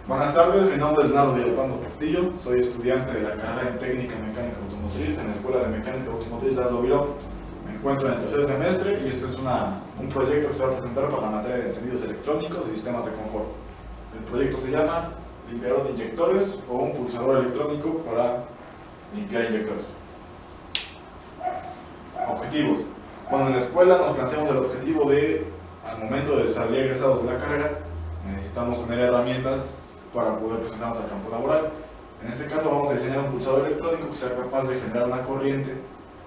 Buenas tardes, mi nombre es Leonardo Villalpando Portillo, soy estudiante de la carrera en Técnica Mecánica Automotriz en la Escuela de Mecánica Automotriz Laszlo Viló. Me encuentro en el tercer semestre y este es un proyecto que se va a presentar para la materia de encendidos electrónicos y sistemas de confort. El proyecto se llama limpiador de inyectores o un pulsador electrónico para limpiar inyectores. Objetivos. Bueno, en la escuela nos planteamos el objetivo de, al momento de salir egresados de la carrera, necesitamos tener herramientas para poder presentarnos al campo laboral. En este caso vamos a diseñar un pulsador electrónico que sea capaz de generar una corriente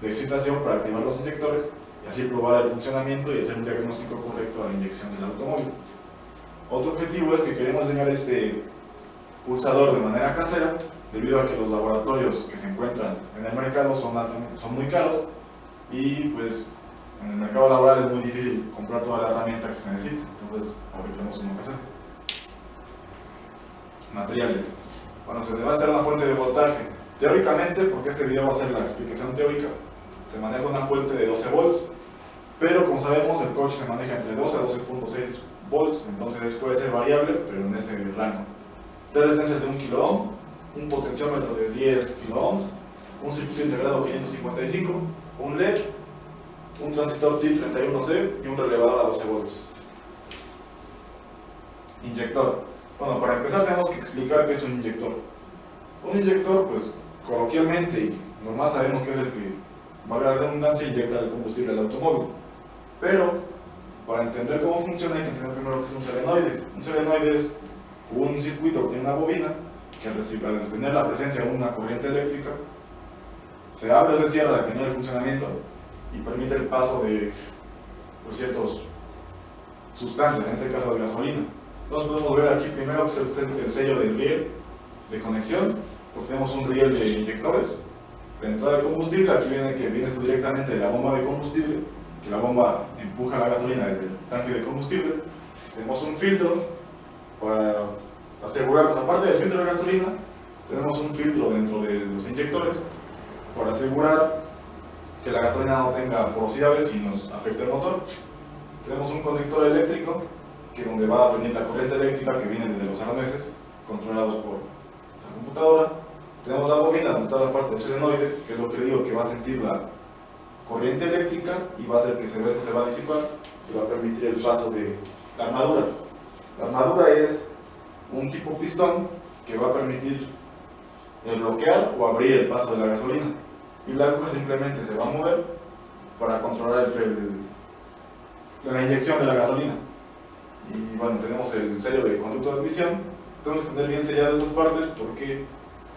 de excitación para activar los inyectores y así probar el funcionamiento y hacer un diagnóstico correcto a la inyección del automóvil. Otro objetivo es que queremos diseñar este pulsador de manera casera debido a que los laboratorios que se encuentran en el mercado son muy caros y pues en el mercado laboral es muy difícil comprar toda la herramienta que se necesita, entonces fabricamos uno casero. Materiales. Bueno, se debe hacer una fuente de voltaje. Teóricamente, porque este video va a ser la explicación teórica, se maneja una fuente de 12 volts, pero como sabemos el coche se maneja entre 12 a 12.6 volts, entonces puede ser variable, pero en ese rango. Tres resistencias de 1 kΩ, un potenciómetro de 10 kΩ, un circuito integrado 555, un LED, un transistor TIP31C y un relevador a 12 volts. Inyector. Bueno, para empezar tenemos que explicar qué es un inyector. Un inyector, pues, coloquialmente y normal sabemos que es el que, valga la redundancia, inyecta el combustible al automóvil. Pero, para entender cómo funciona hay que entender primero qué es un solenoide. Un solenoide es un circuito que tiene una bobina, que al tener la presencia de una corriente eléctrica, se abre o se cierra dependiendo del funcionamiento y permite el paso de ciertas sustancias, en este caso de gasolina. Entonces podemos ver aquí primero que es el sello del riel de conexión, pues tenemos un riel de inyectores, la entrada de combustible, aquí viene esto directamente de la bomba de combustible, que la bomba empuja la gasolina desde el tanque de combustible. Tenemos un filtro para asegurarnos, aparte del filtro de gasolina, tenemos un filtro dentro de los inyectores para asegurar que la gasolina no tenga porosidades y nos afecte el motor. Tenemos un conector eléctrico que donde va a venir la corriente eléctrica que viene desde los arneses controlados por la computadora. Tenemos la bobina donde está la parte del solenoide, que es lo que digo que va a sentir la corriente eléctrica y va a hacer que esto se va a disipar y va a permitir el paso de la armadura. La armadura es un tipo pistón que va a permitir bloquear o abrir el paso de la gasolina y la aguja simplemente se va a mover para controlar la inyección de la gasolina. Y bueno, tenemos el sello de conducto de admisión. Tenemos que tener bien selladas estas partes porque,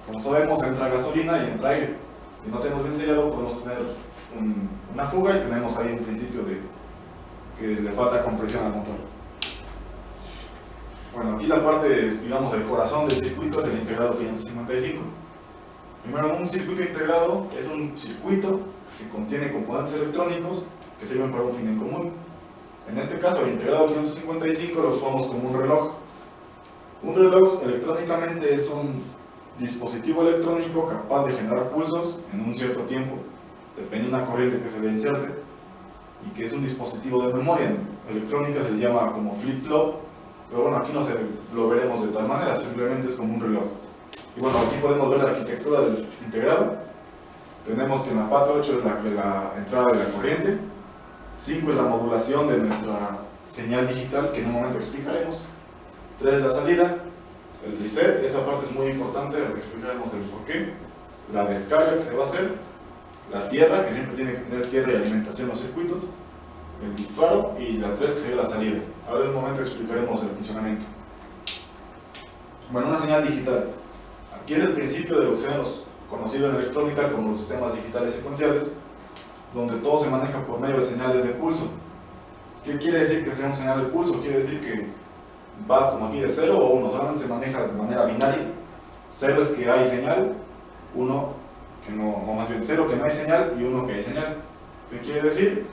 como sabemos, entra gasolina y entra aire. Si no tenemos bien sellado, podemos tener una fuga y tenemos ahí un principio de que le falta compresión al motor. Bueno, aquí la parte, digamos, el corazón del circuito es el integrado 555. Primero, un circuito integrado es un circuito que contiene componentes electrónicos que sirven para un fin en común. En este caso, el integrado 555 lo usamos como un reloj. Un reloj electrónicamente es un dispositivo electrónico capaz de generar pulsos en un cierto tiempo, depende de una corriente que se le inserte, y que es un dispositivo de memoria. En electrónica se le llama como flip-flop, pero bueno, aquí no lo veremos de tal manera, simplemente es como un reloj. Y bueno, aquí podemos ver la arquitectura del integrado. Tenemos que en la pata 8 es la entrada de la corriente, 5 es la modulación de nuestra señal digital, que en un momento explicaremos, 3 es la salida, el reset, esa parte es muy importante, explicaremos el porqué, la descarga que se va a hacer, la tierra, que siempre tiene que tener tierra y alimentación en los circuitos, el disparo y la 3 que sería la salida. Ahora en un momento explicaremos el funcionamiento. Bueno, una señal digital. Aquí es el principio de lo que se hemos conocido en electrónica como los sistemas digitales secuenciales, donde todo se maneja por medio de señales de pulso. ¿Qué quiere decir que sea una señal de pulso? Quiere decir que va como aquí de 0 o 1, solamente se maneja de manera binaria. 0 es que hay señal, 1 que no, o más bien 0 que no hay señal y 1 que hay señal. ¿Qué quiere decir?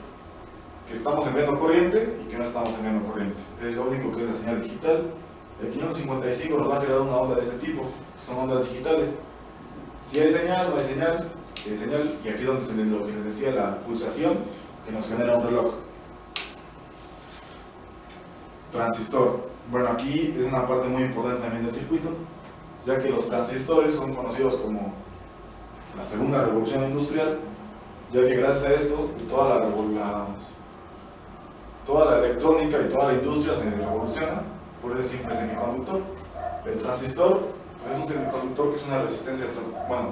Que estamos enviando corriente y que no estamos enviando corriente. Es lo único que es la señal digital. El 555 nos va a crear una onda de este tipo, que son ondas digitales. Si hay señal, no hay señal, si hay señal, y aquí es donde lo que les decía, la pulsación, que nos genera un reloj. Transistor. Bueno, aquí es una parte muy importante también del circuito, ya que los transistores son conocidos como la segunda revolución industrial, ya que gracias a esto toda la electrónica y toda la industria se revoluciona por ese simple semiconductor. El transistor es un semiconductor que es una resistencia, bueno,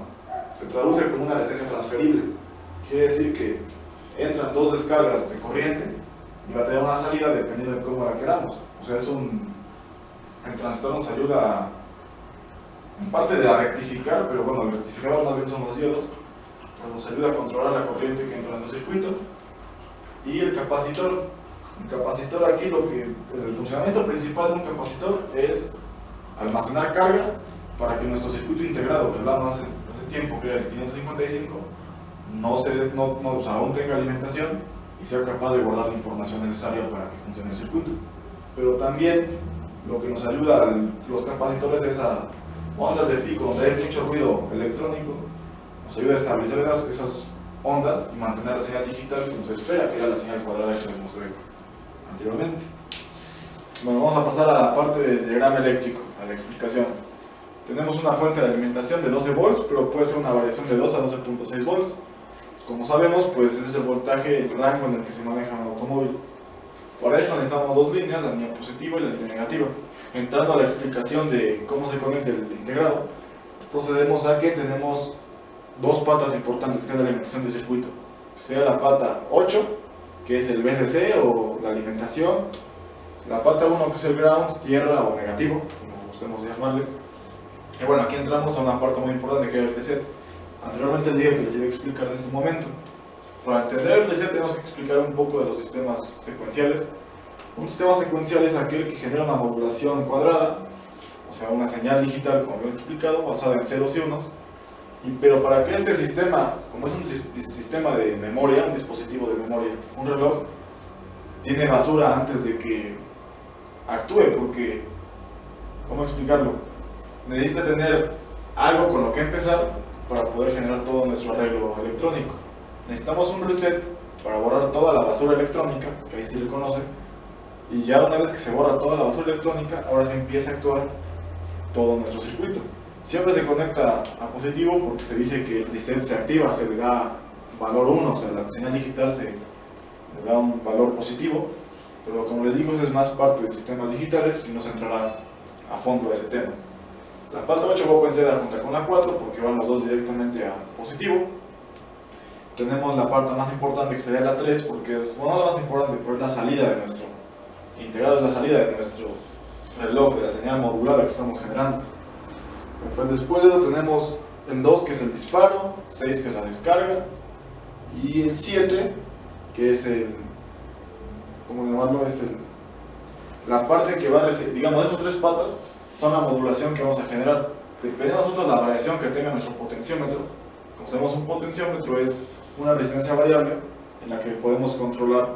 se traduce como una resistencia transferible. Quiere decir que entran dos descargas de corriente y va a tener una salida dependiendo de cómo la queramos. O sea, el transistor nos ayuda en parte de a rectificar, pero bueno, el rectificador más bien son los diodos, pues nos ayuda a controlar la corriente que entra en nuestro circuito. Y el capacitor aquí, el funcionamiento principal de un capacitor es almacenar carga para que nuestro circuito integrado, que hablamos hace tiempo, que era el 555, aún tenga alimentación y sea capaz de guardar la información necesaria para que funcione el circuito. Pero también lo que nos ayuda a los capacitores es a ondas de pico, donde hay mucho ruido electrónico, nos ayuda a estabilizar esas ondas y mantener la señal digital como se espera que era la señal cuadrada que les mostré anteriormente. Bueno, vamos a pasar a la parte del diagrama eléctrico, a la explicación. Tenemos una fuente de alimentación de 12 volts, pero puede ser una variación de 2 a 12.6 volts. Como sabemos, pues ese es el voltaje, el rango en el que se maneja un automóvil. Para eso necesitamos dos líneas, la línea positiva y la línea negativa. Entrando a la explicación de cómo se conecta el integrado, procedemos a que tenemos dos patas importantes que es la alimentación del circuito. Sería la pata 8, que es el VCC o la alimentación, la pata 1 que es el ground, tierra o negativo, como gustemos llamarle. Y bueno, aquí entramos a una parte muy importante que es el reset. Anteriormente les dije que les iba a explicar en este momento. Para entender el reset tenemos que explicar un poco de los sistemas secuenciales. Un sistema secuencial es aquel que genera una modulación cuadrada, o sea, una señal digital, como lo he explicado, basada en ceros y unos. Pero para que este sistema, como es un sistema de memoria, un dispositivo de memoria, un reloj, tiene basura antes de que actúe, porque, ¿cómo explicarlo? Necesita tener algo con lo que empezar para poder generar todo nuestro arreglo electrónico. Necesitamos un reset para borrar toda la basura electrónica, que ahí sí le conocen, y ya una vez que se borra toda la basura electrónica, ahora se empieza a actuar todo nuestro circuito. Siempre se conecta a positivo porque se dice que el reset se activa, se le da valor 1, o sea, la señal digital se le da un valor positivo, pero como les digo, eso es más parte de sistemas digitales y no se entrará a fondo a ese tema. La pata 8 va a entera junto con la 4 porque van los dos directamente a positivo. Tenemos la parte más importante que sería la 3 porque es, bueno, no la más importante, pero es la salida de nuestro integrado, es la salida de nuestro reloj, de la señal modulada que estamos generando. Pues después de eso tenemos el 2 que es el disparo, 6 que es la descarga y el 7 que es ¿cómo llamarlo? La parte que va a recibir, digamos, esos tres patas son la modulación que vamos a generar. Dependiendo de nosotros la variación que tenga nuestro potenciómetro. Como sabemos, un potenciómetro es una resistencia variable en la que podemos controlar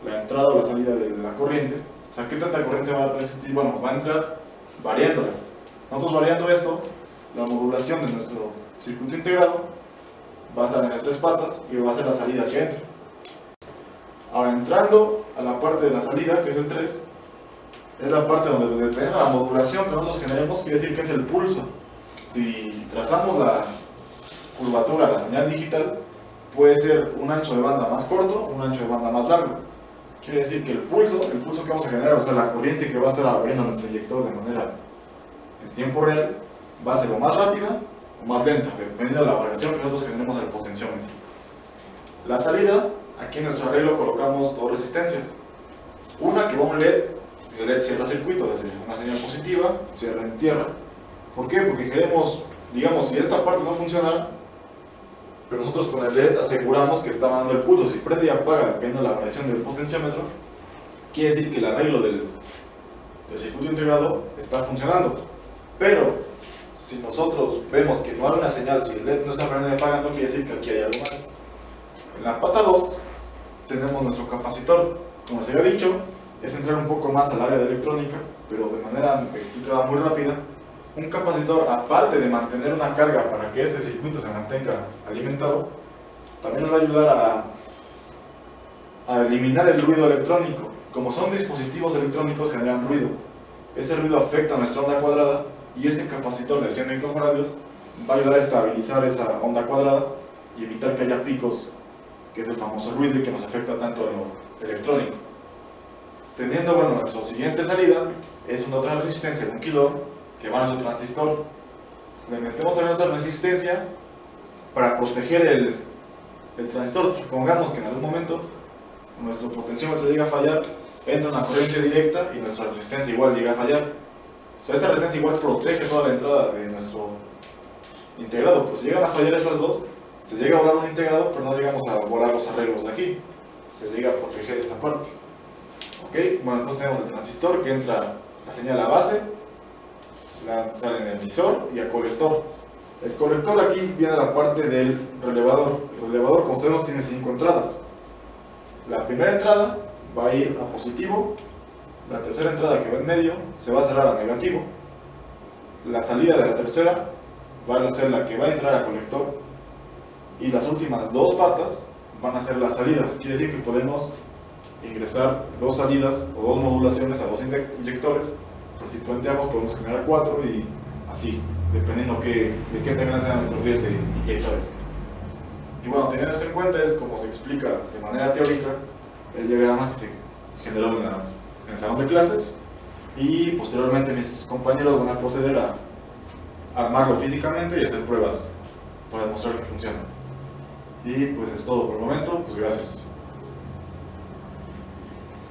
la entrada o la salida de la corriente. O sea, qué tanta corriente va a resistir, bueno, va a entrar variándola. Nosotros variando esto, la modulación de nuestro circuito integrado va a estar en esas tres patas y va a ser la salida que entre. Ahora, entrando a la parte de la salida, que es el 3, es la parte donde dependiendo de la modulación que nosotros generemos, quiere decir que es el pulso. Si trazamos la curvatura, la señal digital, puede ser un ancho de banda más corto o un ancho de banda más largo. Quiere decir que el pulso que vamos a generar, o sea, la corriente que va a estar abriendo nuestro inyector de manera en tiempo real, va a ser o más rápida o más lenta, dependiendo de la variación que nosotros generemos al potenciómetro. La salida, aquí en nuestro arreglo colocamos dos resistencias. Una que va a un LED, el LED cierra el circuito desde una señal positiva, cierra en tierra. ¿Por qué? Porque queremos, digamos, si esta parte no funciona, pero nosotros con el LED aseguramos que está dando el pulso. Si prende y apaga dependiendo de la variación del potenciómetro, quiere decir que el arreglo del circuito integrado está funcionando. Pero si nosotros vemos que no hay una señal, si el LED no está prendiendo y apagando, quiere decir que aquí hay algo mal. En la pata 2 tenemos nuestro capacitor. Como se había dicho, es entrar un poco más al área de electrónica, pero de manera explicada muy rápida. Un capacitor, aparte de mantener una carga para que este circuito se mantenga alimentado, también nos va a ayudar a eliminar el ruido electrónico. Como son dispositivos electrónicos, generan ruido. Ese ruido afecta a nuestra onda cuadrada y este capacitor de 100 microfaradios va a ayudar a estabilizar esa onda cuadrada y evitar que haya picos, que es el famoso ruido y que nos afecta tanto en lo electrónico. Teniendo, bueno, nuestra siguiente salida es una otra resistencia de 1 kilo que va a nuestro transistor. Le metemos también otra resistencia para proteger el transistor. Supongamos que en algún momento nuestro potenciómetro llega a fallar, entra una corriente directa y nuestra resistencia igual llega a fallar. O sea, esta resistencia igual protege toda la entrada de nuestro integrado. Pues si llegan a fallar estas dos, se llega a volar un integrado, pero no llegamos a volar los arreglos de aquí. Se llega a proteger esta parte. ¿Ok? Bueno, entonces tenemos el transistor que entra la señal a base, sale en el emisor y al colector. El colector aquí viene la parte del relevador. El relevador, como sabemos, tiene 5 entradas. La primera entrada va a ir a positivo, la tercera entrada que va en medio se va a cerrar a negativo, la salida de la tercera va a ser la que va a entrar a colector y las últimas 2 patas van a ser las salidas. Quiere decir que podemos ingresar 2 salidas o 2 modulaciones a 2 inyectores, pero si puenteamos podemos generar 4 y así, dependiendo de qué tengan sea nuestro riel de inyectores. Y bueno, teniendo esto en cuenta es como se explica de manera teórica el diagrama que se generó en el salón de clases, y posteriormente mis compañeros van a proceder a armarlo físicamente y hacer pruebas para demostrar que funciona. Y pues es todo por el momento, pues gracias.